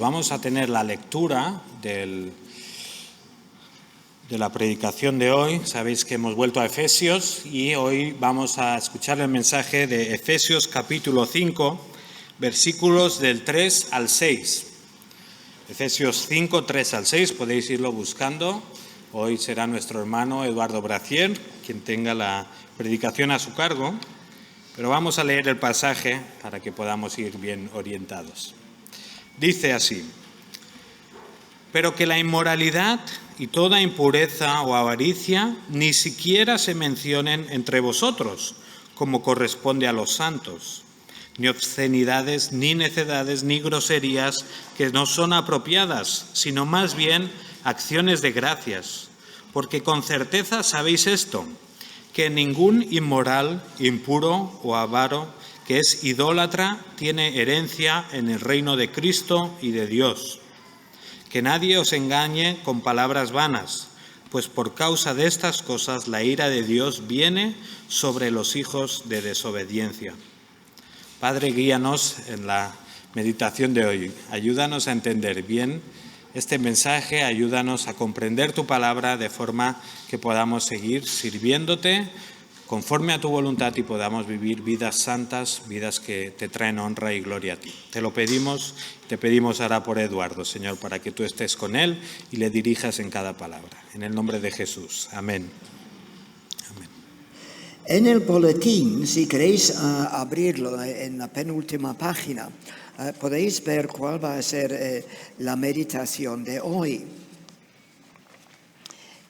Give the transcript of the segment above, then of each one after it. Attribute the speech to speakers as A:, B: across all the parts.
A: vamos a tener la lectura de la predicación de hoy. Sabéis que hemos vuelto a Efesios y hoy vamos a escuchar el mensaje de Efesios capítulo 5, versículos del 3 al 6. Efesios 5, 3 al 6, podéis irlo buscando. Hoy será nuestro hermano Eduardo Bracier quien tenga la predicación a su cargo, pero vamos a leer el pasaje para que podamos ir bien orientados. Dice así: pero que la inmoralidad y toda impureza o avaricia ni siquiera se mencionen entre vosotros, como corresponde a los santos, ni obscenidades, ni necedades, ni groserías que no son apropiadas, sino más bien acciones de gracias. Porque con certeza sabéis esto, que ningún inmoral, impuro o avaro que es idólatra tiene herencia en el reino de Cristo y de Dios. Que nadie os engañe con palabras vanas, pues por causa de estas cosas la ira de Dios viene sobre los hijos de desobediencia. Padre, guíanos en la meditación de hoy. Ayúdanos a entender bien este mensaje, ayúdanos a comprender tu palabra de forma que podamos seguir sirviéndote conforme a tu voluntad y podamos vivir vidas santas, vidas que te traen honra y gloria a ti. Te lo pedimos, te pedimos ahora por Eduardo, Señor, para que tú estés con él y le dirijas en cada palabra. En el nombre de Jesús. Amén. Amén.
B: En el boletín, si queréis abrirlo en la penúltima página, podéis ver cuál va a ser la meditación de hoy.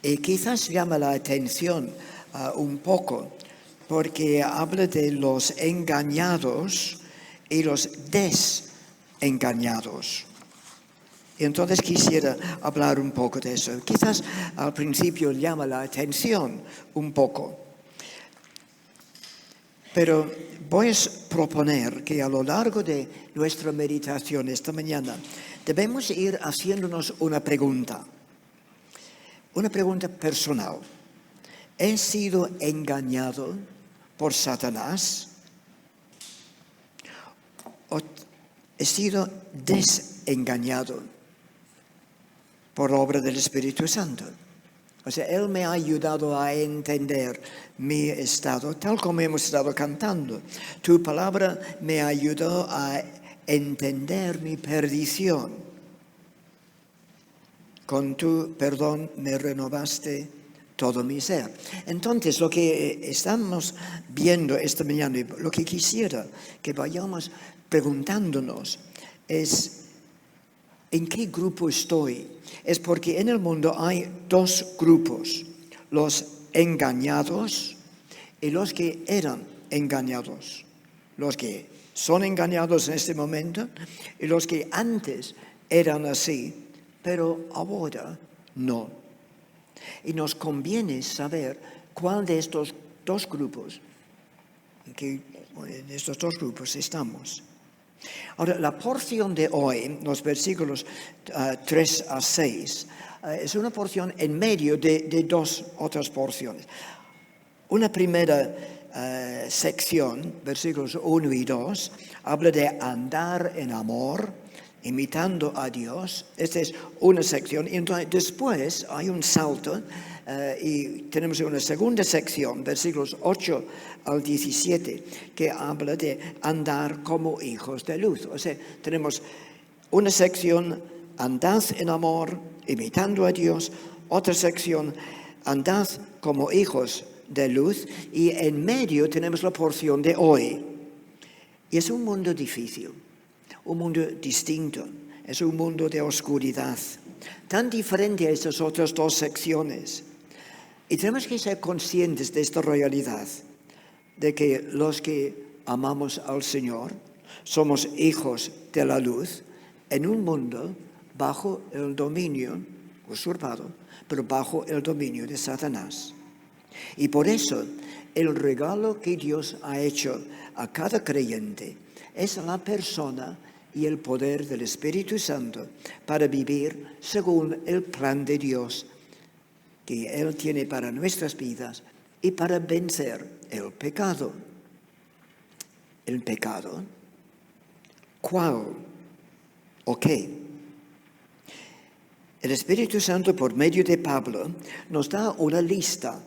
B: Y quizás llama la atención un poco, porque habla de los engañados y los desengañados. Y entonces quisiera hablar un poco de eso. Quizás al principio llama la atención un poco. Pero voy a proponer que a lo largo de nuestra meditación esta mañana debemos ir haciéndonos una pregunta personal. ¿He sido engañado por Satanás? ¿O he sido desengañado por obra del Espíritu Santo? O sea, Él me ha ayudado a entender mi estado, tal como hemos estado cantando. Tu palabra me ayudó a entender mi perdición. Con tu perdón me renovaste todo mi ser. Entonces, lo que estamos viendo esta mañana, lo que quisiera que vayamos preguntándonos es: ¿en qué grupo estoy? Es porque en el mundo hay dos grupos: los engañados y los que eran engañados. Los que son engañados en este momento y los que antes eran así, pero ahora no. Y nos conviene saber cuál de estos dos grupos, en estos dos grupos estamos. Ahora, la porción de hoy, los versículos 3 a 6, es una porción en medio de dos otras porciones. Una primera sección, versículos 1 y 2, habla de andar en amor, imitando a Dios. Esta es una sección. Y entonces, después hay un salto y tenemos una segunda sección, versículos 8 al 17, que habla de andar como hijos de luz. O sea, tenemos una sección: andad en amor, imitando a Dios. Otra sección: andad como hijos de luz. Y en medio tenemos la porción de hoy. Y es un mundo difícil, un mundo distinto, es un mundo de oscuridad, tan diferente a estas otras dos secciones. Y tenemos que ser conscientes de esta realidad, de que los que amamos al Señor somos hijos de la luz en un mundo bajo el dominio, usurpado, pero bajo el dominio de Satanás. Y por eso el regalo que Dios ha hecho a cada creyente es la persona y el poder del Espíritu Santo para vivir según el plan de Dios que Él tiene para nuestras vidas y para vencer el pecado. El pecado, ¿cuál o qué El Espíritu Santo, por medio de Pablo, nos da una lista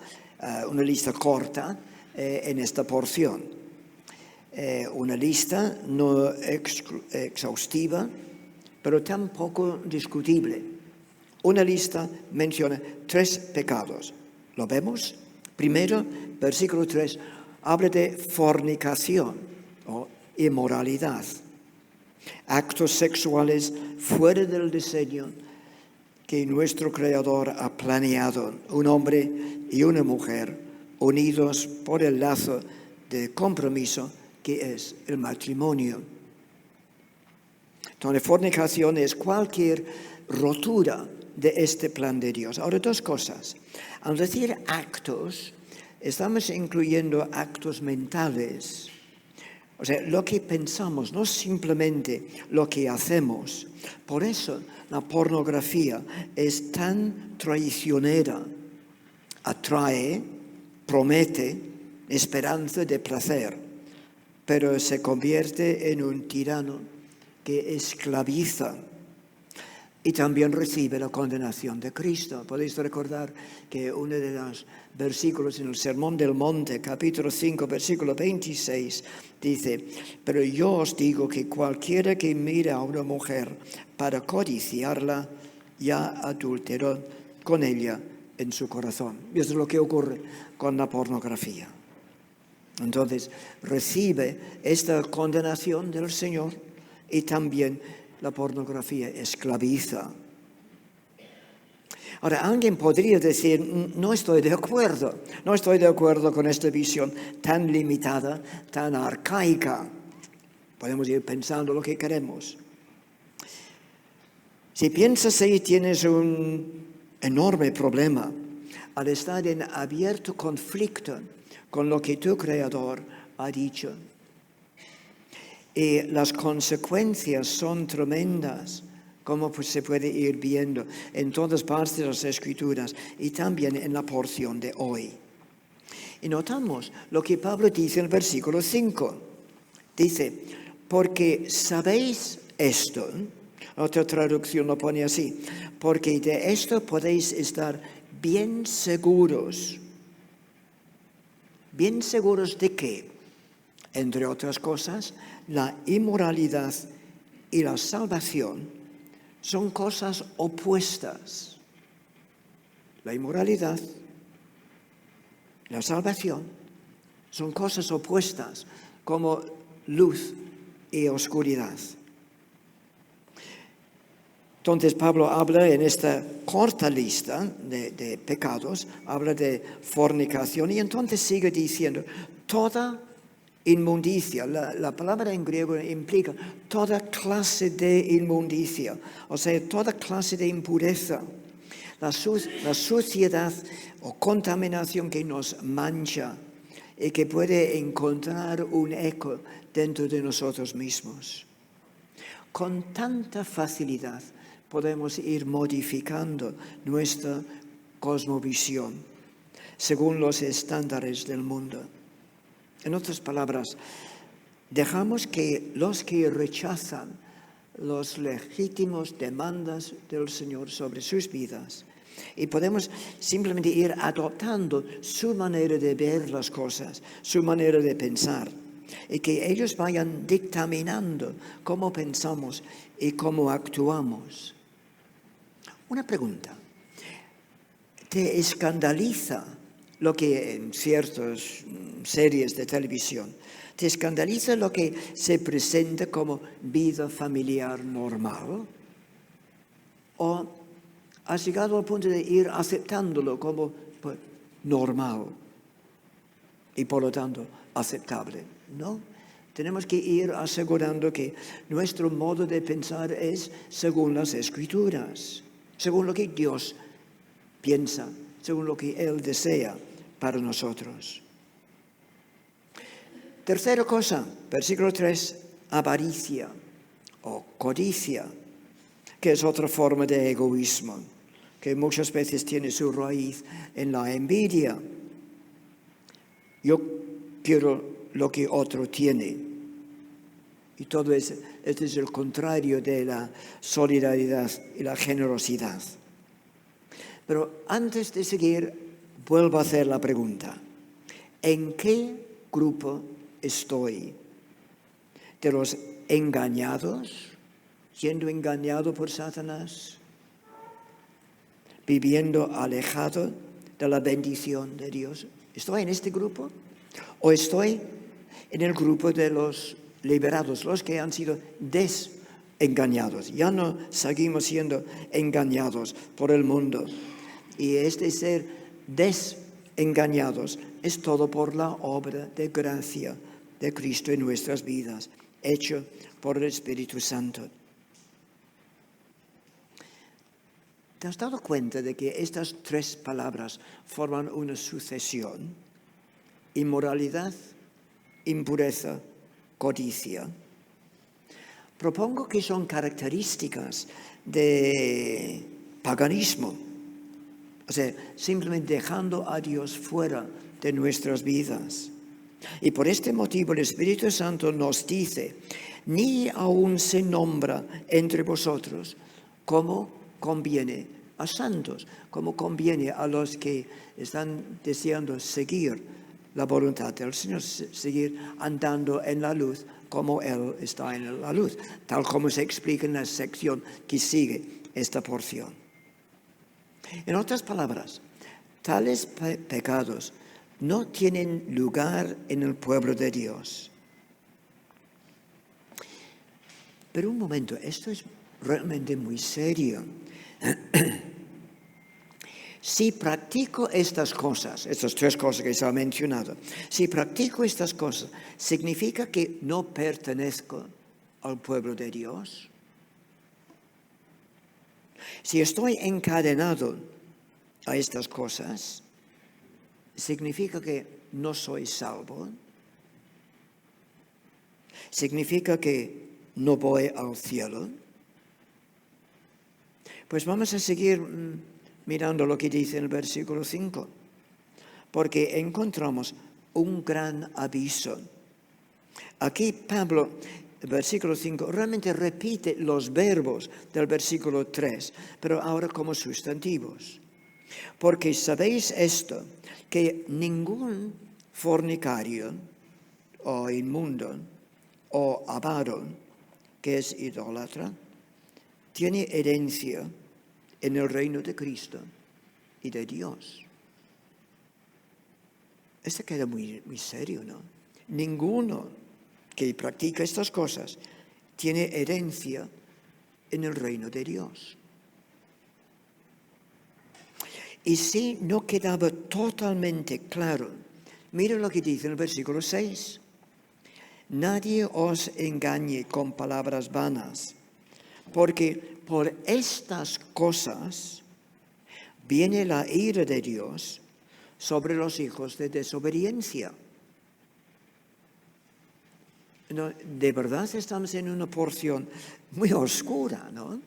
B: corta en esta porción. Una lista no exhaustiva, pero tampoco discutible. Una lista menciona 3 pecados. ¿Lo vemos? Primero, versículo 3, habla de fornicación o inmoralidad. Actos sexuales fuera del diseño que nuestro Creador ha planeado, un hombre y una mujer unidos por el lazo de compromiso que es el matrimonio. Entonces, fornicación es cualquier rotura de este plan de Dios. Ahora, 2 cosas. Al decir actos, estamos incluyendo actos mentales. O sea, lo que pensamos, no simplemente lo que hacemos. Por eso la pornografía es tan traicionera. Atrae, promete esperanza de placer, pero se convierte en un tirano que esclaviza y también recibe la condenación de Cristo. Podéis recordar que uno de los versículos en el Sermón del Monte, capítulo 5, versículo 26, dice: pero yo os digo que cualquiera que mire a una mujer para codiciarla, ya adulteró con ella en su corazón. Y eso es lo que ocurre con la pornografía. Entonces, recibe esta condenación del Señor y también la pornografía esclaviza. Ahora, alguien podría decir, no estoy de acuerdo con esta visión tan limitada, tan arcaica. Podemos ir pensando lo que queremos. Si piensas ahí, tienes un enorme problema al estar en abierto conflicto con lo que tu Creador ha dicho. Y las consecuencias son tremendas, como se puede ir viendo en todas partes de las Escrituras y también en la porción de hoy. Y notamos lo que Pablo dice en el versículo 5. Dice, porque sabéis esto. Otra traducción lo pone así, porque de esto podéis estar bien seguros. ¿Bien seguros de qué? Entre otras cosas, la inmoralidad y la salvación son cosas opuestas. La inmoralidad y la salvación son cosas opuestas, como luz y oscuridad. Entonces Pablo habla en esta corta lista de pecados, habla de fornicación y entonces sigue diciendo, toda inmundicia, la palabra en griego implica toda clase de inmundicia, o sea, toda clase de impureza, la suciedad o contaminación que nos mancha y que puede encontrar un eco dentro de nosotros mismos. Con tanta facilidad podemos ir modificando nuestra cosmovisión según los estándares del mundo. En otras palabras, dejamos que los que rechazan los legítimos demandas del Señor sobre sus vidas y podemos simplemente ir adoptando su manera de ver las cosas, su manera de pensar, y que ellos vayan dictaminando cómo pensamos y cómo actuamos. Una pregunta. ¿Te escandaliza lo que en ciertas series de televisión, te escandaliza lo que se presenta como vida familiar normal? ¿O has llegado al punto de ir aceptándolo como normal y por lo tanto aceptable? No. Tenemos que ir asegurando que nuestro modo de pensar es según las Escrituras, según lo que Dios piensa, según lo que Él desea para nosotros. Tercera cosa, versículo 3, avaricia o codicia, que es otra forma de egoísmo, que muchas veces tiene su raíz en la envidia. Yo quiero lo que otro tiene. Y todo este es el contrario de la solidaridad y la generosidad. Pero antes de seguir, vuelvo a hacer la pregunta. ¿En qué grupo estoy? ¿De los engañados? ¿Siendo engañado por Satanás? ¿Viviendo alejado de la bendición de Dios? ¿Estoy en este grupo? ¿O estoy en el grupo de los liberados, los que han sido desengañados? Ya no seguimos siendo engañados por el mundo. Y este ser desengañados es todo por la obra de gracia de Cristo en nuestras vidas, hecho por el Espíritu Santo. ¿Te has dado cuenta de que estas tres palabras forman una sucesión? Inmoralidad, impureza, codicia. Propongo que son características de paganismo. O sea, simplemente dejando a Dios fuera de nuestras vidas. Y por este motivo el Espíritu Santo nos dice, ni aún se nombra entre vosotros como conviene a santos, como conviene a los que están deseando seguir la voluntad del Señor, seguir andando en la luz como Él está en la luz, tal como se explica en la sección que sigue esta porción. En otras palabras, tales pecados no tienen lugar en el pueblo de Dios. Pero un momento, esto es realmente muy serio. Si practico estas cosas, estas tres cosas que se han mencionado, si practico estas cosas, ¿significa que no pertenezco al pueblo de Dios? Si estoy encadenado a estas cosas, ¿significa que no soy salvo? ¿Significa que no voy al cielo? Pues vamos a seguir mirando lo que dice en el versículo 5, porque encontramos un gran aviso. Aquí Pablo, el versículo 5, realmente repite los verbos del versículo 3, pero ahora como sustantivos. Porque sabéis esto, que ningún fornicario o inmundo o avaro, que es idólatra, tiene herencia en el reino de Cristo y de Dios. Esto queda muy serio, ¿no? Ninguno que practica estas cosas tiene herencia en el reino de Dios. Y si no quedaba totalmente claro, mira lo que dice en el versículo 6. Nadie os engañe con palabras vanas, porque por estas cosas viene la ira de Dios sobre los hijos de desobediencia. No, de verdad estamos en una porción muy oscura, ¿no?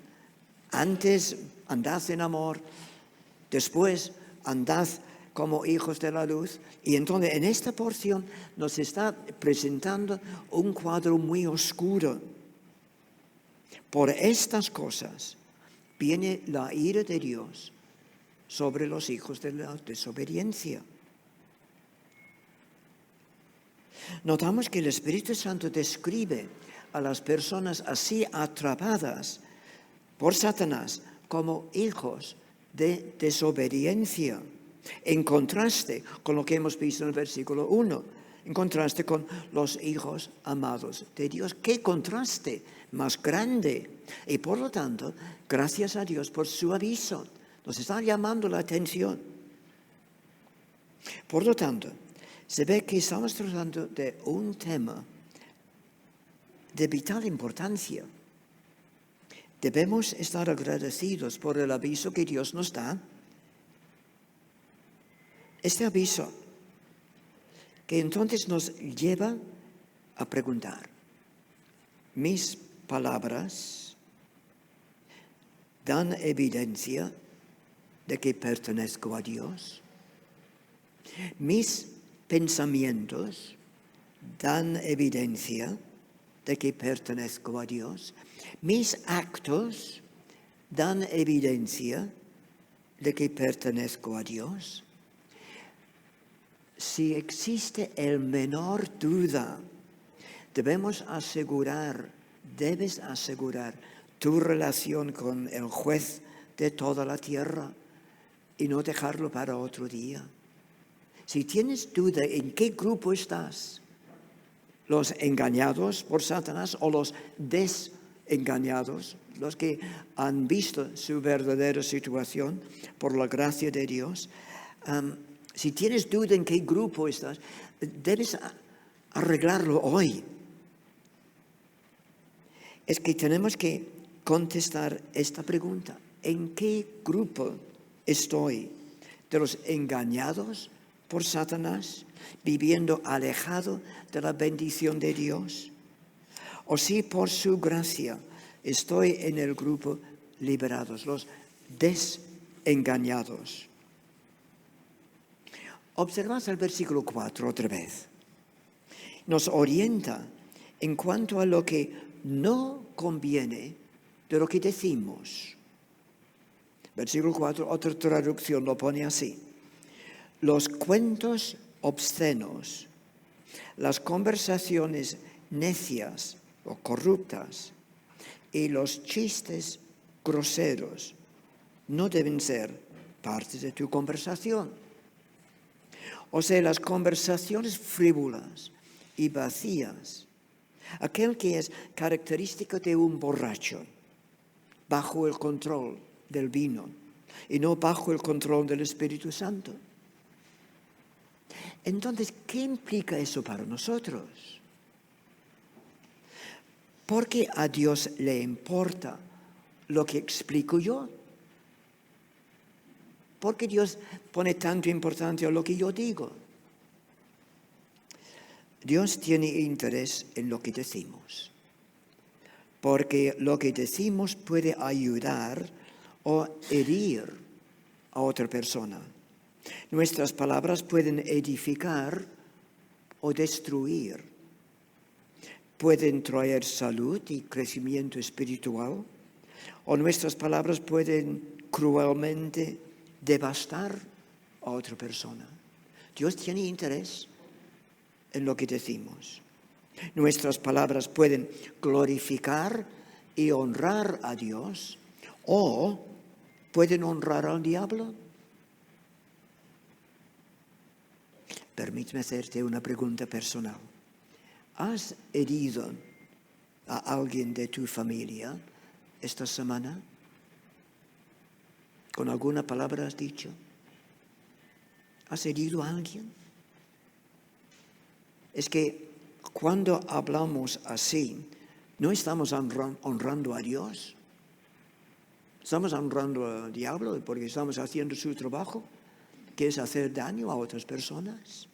B: Antes andad en amor, después andad como hijos de la luz. Y entonces en esta porción nos está presentando un cuadro muy oscuro. Por estas cosas viene la ira de Dios sobre los hijos de la desobediencia. Notamos que el Espíritu Santo describe a las personas así atrapadas por Satanás como hijos de desobediencia, en contraste con lo que hemos visto en el versículo 1, en contraste con los hijos amados de Dios. ¡Qué contraste más grande! Y por lo tanto, gracias a Dios por su aviso, nos está llamando la atención. Por lo tanto, se ve que estamos tratando de un tema de vital importancia. Debemos estar agradecidos por el aviso que Dios nos da. Este aviso que entonces nos lleva a preguntar, ¿mis palabras dan evidencia de que pertenezco a Dios? ¿Mis pensamientos dan evidencia de que pertenezco a Dios? ¿Mis actos dan evidencia de que pertenezco a Dios? Si existe el menor duda, debes asegurar tu relación con el juez de toda la tierra y no dejarlo para otro día. Si tienes duda en qué grupo estás, los engañados por Satanás o los desengañados, los que han visto su verdadera situación por la gracia de Dios, si tienes duda en qué grupo estás, debes arreglarlo hoy. Es que tenemos que contestar esta pregunta: ¿en qué grupo estoy? ¿De los engañados por Satanás, viviendo alejado de la bendición de Dios? ¿O si por su gracia estoy en el grupo liberados, los desengañados? Observad el versículo 4 otra vez. Nos orienta en cuanto a lo que no conviene de lo que decimos. Versículo 4, otra traducción lo pone así: los cuentos obscenos, las conversaciones necias o corruptas y los chistes groseros no deben ser parte de tu conversación. O sea, las conversaciones frívolas y vacías, aquel que es característico de un borracho, bajo el control del vino y no bajo el control del Espíritu Santo. Entonces, ¿qué implica eso para nosotros? Porque a Dios le importa lo que explico yo. Porque Dios pone tanto importancia a lo que yo digo. Dios tiene interés en lo que decimos, porque lo que decimos puede ayudar o herir a otra persona. Nuestras palabras pueden edificar o destruir. Pueden traer salud y crecimiento espiritual, o nuestras palabras pueden cruelmente devastar a otra persona. Dios tiene interés en lo que decimos. Nuestras palabras pueden glorificar y honrar a Dios, o pueden honrar al diablo. Permíteme hacerte una pregunta personal. ¿Has herido a alguien de tu familia esta semana? ¿Con alguna palabra has dicho? ¿Has herido a alguien? Es que cuando hablamos así, no estamos honrando a Dios. Estamos honrando al diablo porque estamos haciendo su trabajo, que es hacer daño a otras personas.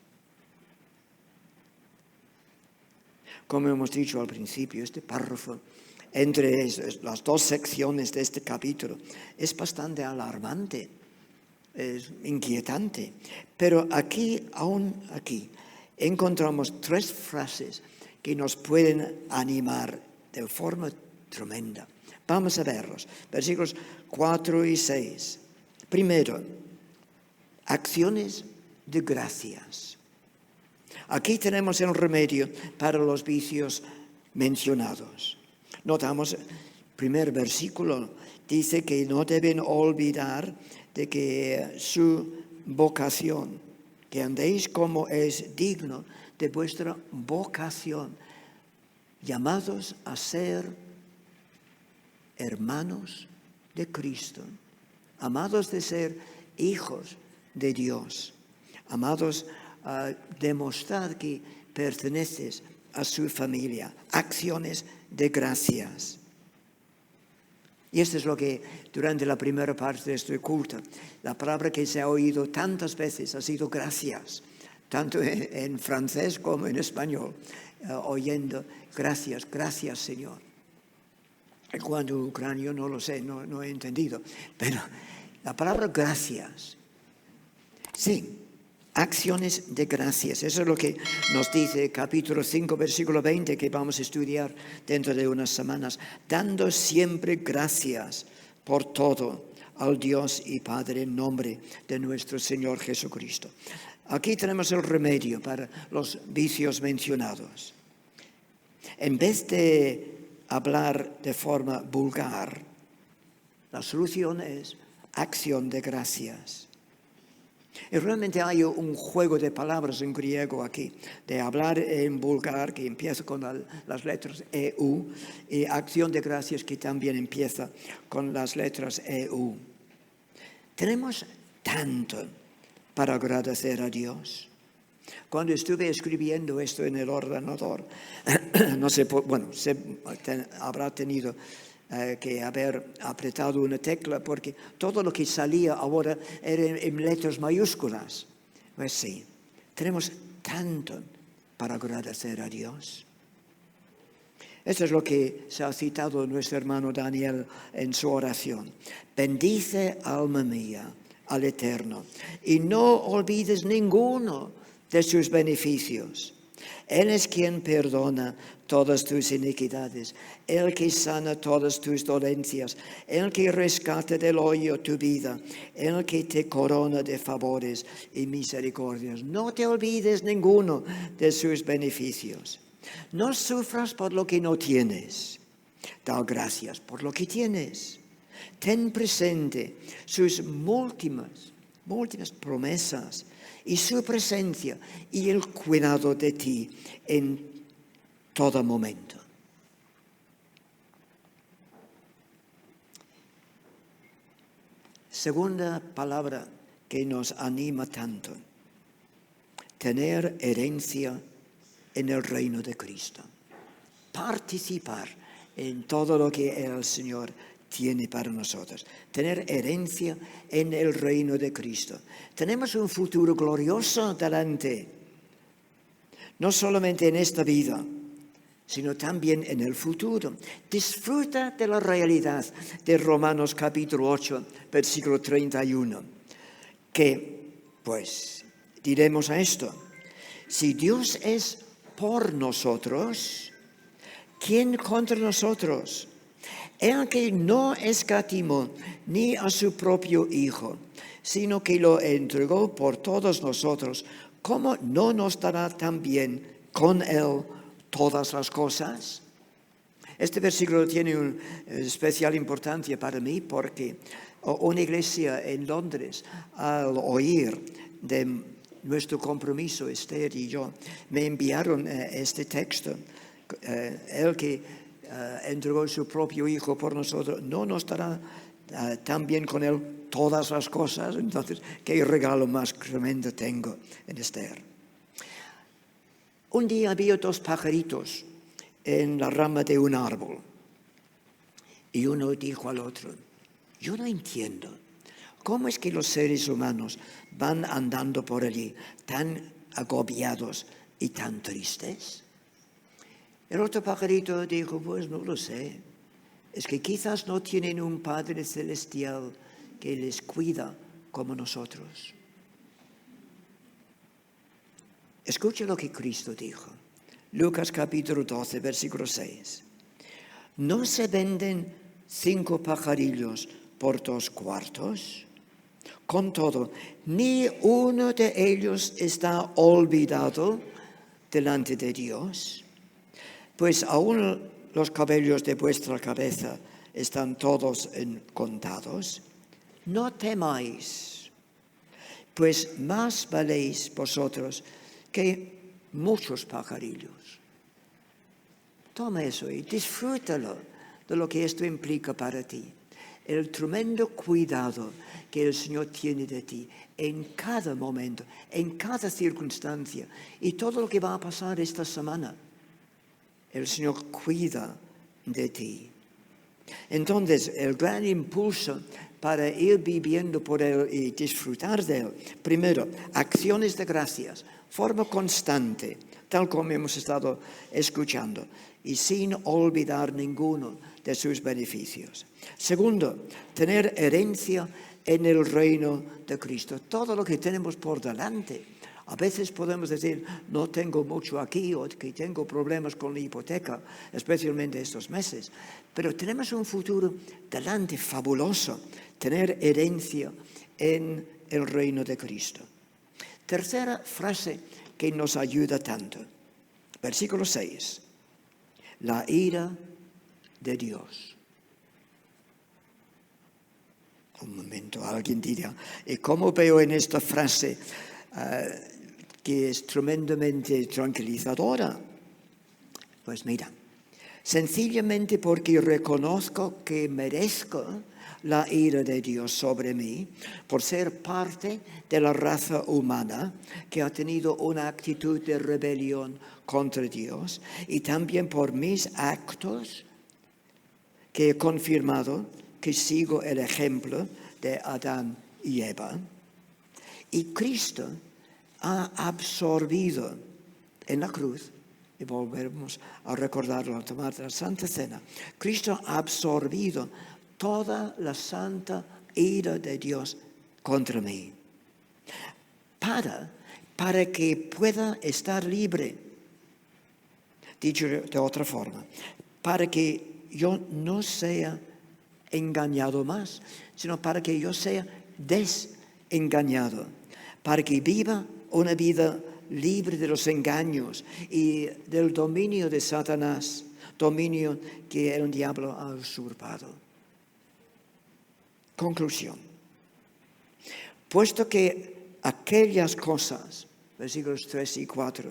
B: Como hemos dicho al principio, este párrafo, entre las dos secciones de este capítulo, es bastante alarmante, es inquietante. Pero aún aquí, encontramos tres frases que nos pueden animar de forma tremenda. Vamos a verlos. Versículos 4 y 6. Primero, acciones de gracias. Aquí tenemos el remedio para los vicios mencionados. Notamos, el primer versículo dice que no deben olvidar de que su vocación, que andéis como es digno de vuestra vocación, llamados a ser hermanos de Cristo, amados de ser hijos de Dios, amados a demostrar que perteneces a su familia, acciones de gracias. Y esto es lo que durante la primera parte de este culto, la palabra que se ha oído tantas veces ha sido gracias, tanto en francés como en español, oyendo gracias, gracias Señor. En cuanto a ucranio no lo sé, no he entendido, pero la palabra gracias, sí, acciones de gracias. Eso es lo que nos dice capítulo 5, versículo 20, que vamos a estudiar dentro de unas semanas. Dando siempre gracias por todo al Dios y Padre en nombre de nuestro Señor Jesucristo. Aquí tenemos el remedio para los vicios mencionados. En vez de hablar de forma vulgar, la solución es acción de gracias. Y realmente hay un juego de palabras en griego aquí, de hablar en vulgar, que empieza con las letras EU, y acción de gracias, que también empieza con las letras EU. Tenemos tanto para agradecer a Dios. Cuando estuve escribiendo esto en el ordenador, no sé, habrá tenido que haber apretado una tecla, porque todo lo que salía ahora era en letras mayúsculas. Pues sí, tenemos tanto para agradecer a Dios. Esto es lo que se ha citado nuestro hermano Daniel en su oración. Bendice, alma mía, al Eterno, y no olvides ninguno de sus beneficios. Él es quien perdona todas tus iniquidades, el que sana todas tus dolencias, el que rescata del hoyo tu vida, el que te corona de favores y misericordias. No te olvides ninguno de sus beneficios. No sufras por lo que no tienes. Da gracias por lo que tienes. Ten presente sus múltiples promesas y su presencia y el cuidado de ti en todo momento. Segunda palabra que nos anima tanto: tener herencia en el reino de Cristo. Participar en todo lo que el Señor tiene para nosotros. Tener herencia en el reino de Cristo. Tenemos un futuro glorioso delante, no solamente en esta vida, sino también en el futuro. Disfruta de la realidad de Romanos capítulo 8, versículo 31, que, pues, diremos a esto: si Dios es por nosotros, ¿quién contra nosotros? El que no escatimó ni a su propio Hijo, sino que lo entregó por todos nosotros, ¿cómo no nos dará también con Él todas las cosas? Este versículo tiene una especial importancia para mí, porque una iglesia en Londres, al oír de nuestro compromiso, Esther y yo, me enviaron este texto. El que entregó su propio Hijo por nosotros, ¿no nos dará también con Él todas las cosas? Entonces, ¿qué regalo más tremendo tengo en Esther? Un día había dos pajaritos en la rama de un árbol, y uno dijo al otro: yo no entiendo cómo es que los seres humanos van andando por allí tan agobiados y tan tristes. El otro pajarito dijo: pues no lo sé, es que quizás no tienen un Padre Celestial que les cuida como nosotros. Escucha lo que Cristo dijo. Lucas capítulo 12, versículo 6. ¿No se venden 5 pajarillos por 2 cuartos? Con todo, ni uno de ellos está olvidado delante de Dios. Pues aún los cabellos de vuestra cabeza están todos contados. No temáis, pues más valéis vosotros que muchos pajarillos. Toma eso y disfrútalo de lo que esto implica para ti. El tremendo cuidado que el Señor tiene de ti en cada momento, en cada circunstancia, y todo lo que va a pasar esta semana. El Señor cuida de ti. Entonces, el gran impulso para ir viviendo por Él y disfrutar de Él: primero, acciones de gracias, forma constante, tal como hemos estado escuchando, y sin olvidar ninguno de sus beneficios. Segundo, tener herencia en el reino de Cristo. Todo lo que tenemos por delante, A veces podemos decir, no tengo mucho aquí o que tengo problemas con la hipoteca, especialmente estos meses. Pero tenemos un futuro delante fabuloso, tener herencia en el reino de Cristo. Tercera frase que nos ayuda tanto. Versículo 6. La ira de Dios. Un momento, alguien dirá, ¿y cómo veo en esta frase que es tremendamente tranquilizadora? Pues mira, sencillamente porque reconozco que merezco la ira de Dios sobre mí por ser parte de la raza humana que ha tenido una actitud de rebelión contra Dios y también por mis actos que he confirmado que sigo el ejemplo de Adán y Eva. Y Cristo ha absorbido en la cruz, y volvemos a recordarlo al tomar la Santa Cena, Cristo ha absorbido toda la santa ira de Dios contra mí, para que pueda estar libre. Dicho de otra forma, para que yo no sea engañado más, sino para que yo sea desengañado, para que viva una vida libre de los engaños y del dominio de Satanás, dominio que el diablo ha usurpado. Conclusión. Puesto que aquellas cosas, versículos 3 y 4,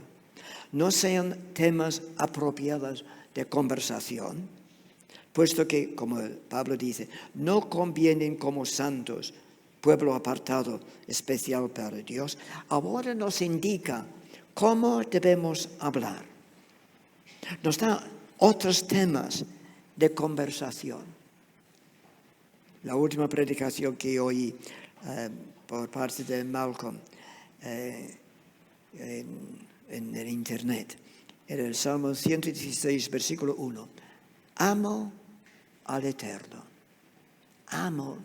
B: no sean temas apropiados de conversación, puesto que, como Pablo dice, no convienen como santos, pueblo apartado, especial para Dios, ahora nos indica cómo debemos hablar. Nos da otros temas de conversación. La última predicación que oí por parte de Malcolm en el internet era el Salmo 116, versículo 1. Amo al Eterno. Amo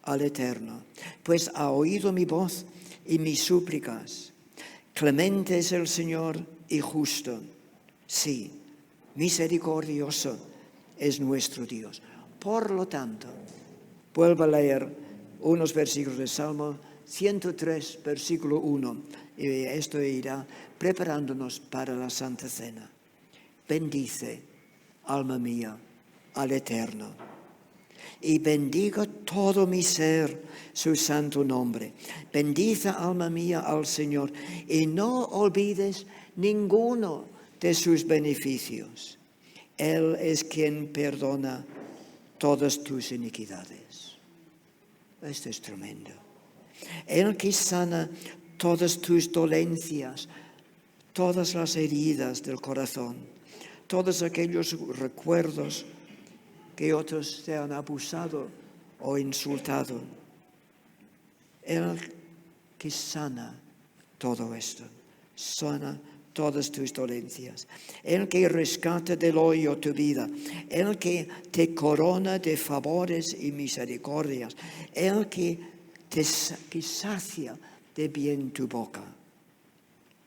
B: al Eterno, pues ha oído mi voz y mis súplicas. Clemente es el Señor y justo. Sí, misericordioso es nuestro Dios. Por lo tanto, vuelvo a leer unos versículos del Salmo 103, versículo 1. Y esto irá preparándonos para la Santa Cena. Bendice, alma mía, al Eterno. Y bendiga todo mi ser su santo nombre. Bendice, alma mía, al Señor. Y no olvides ninguno de sus beneficios. Él es quien perdona todas tus iniquidades. Esto es tremendo. Él que sana todas tus dolencias, todas las heridas del corazón, todos aquellos recuerdos que otros te han abusado o insultado. Él que sana todo esto, sana todas tus dolencias. Él que rescata del hoyo tu vida. Él que te corona de favores y misericordias. Él que sacia de bien tu boca.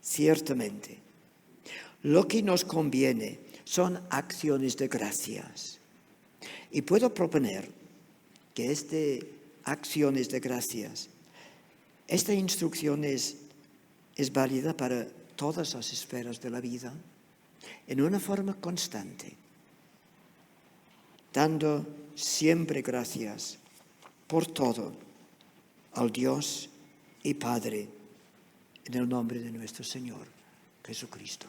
B: Ciertamente, lo que nos conviene son acciones de gracias. Y puedo proponer que acciones de gracias, esta instrucción es válida para todas las esferas de la vida, en una forma constante, dando siempre gracias por todo al Dios y Padre, en el nombre de nuestro Señor Jesucristo.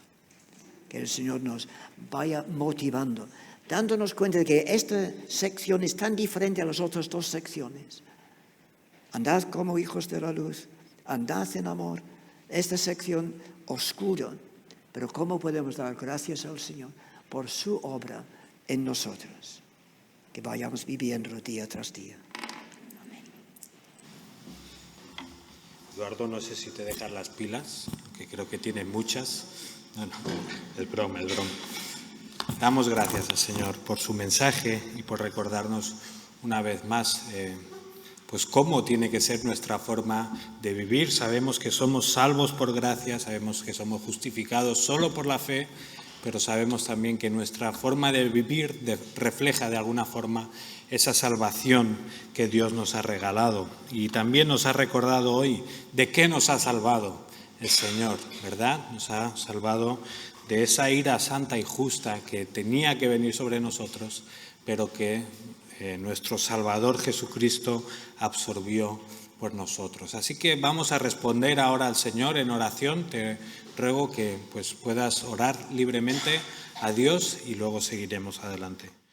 B: Que el Señor nos vaya motivando, dándonos cuenta de que esta sección es tan diferente a las otras dos secciones. Andad como hijos de la luz, andad en amor. Esta sección oscura, pero ¿cómo podemos dar gracias al Señor por su obra en nosotros? Que vayamos viviendo día tras día. Amén.
A: Eduardo, no sé si te dejan las pilas, que creo que tiene muchas. No, el broma. Damos gracias al Señor por su mensaje y por recordarnos una vez más pues cómo tiene que ser nuestra forma de vivir. Sabemos que somos salvos por gracia, sabemos que somos justificados solo por la fe, pero sabemos también que nuestra forma de vivir refleja de alguna forma esa salvación que Dios nos ha regalado. Y también nos ha recordado hoy de qué nos ha salvado el Señor, ¿verdad? Nos ha salvado de esa ira santa y justa que tenía que venir sobre nosotros, pero que nuestro Salvador Jesucristo absorbió por nosotros. Así que vamos a responder ahora al Señor en oración. Te ruego que puedas orar libremente a Dios y luego seguiremos adelante.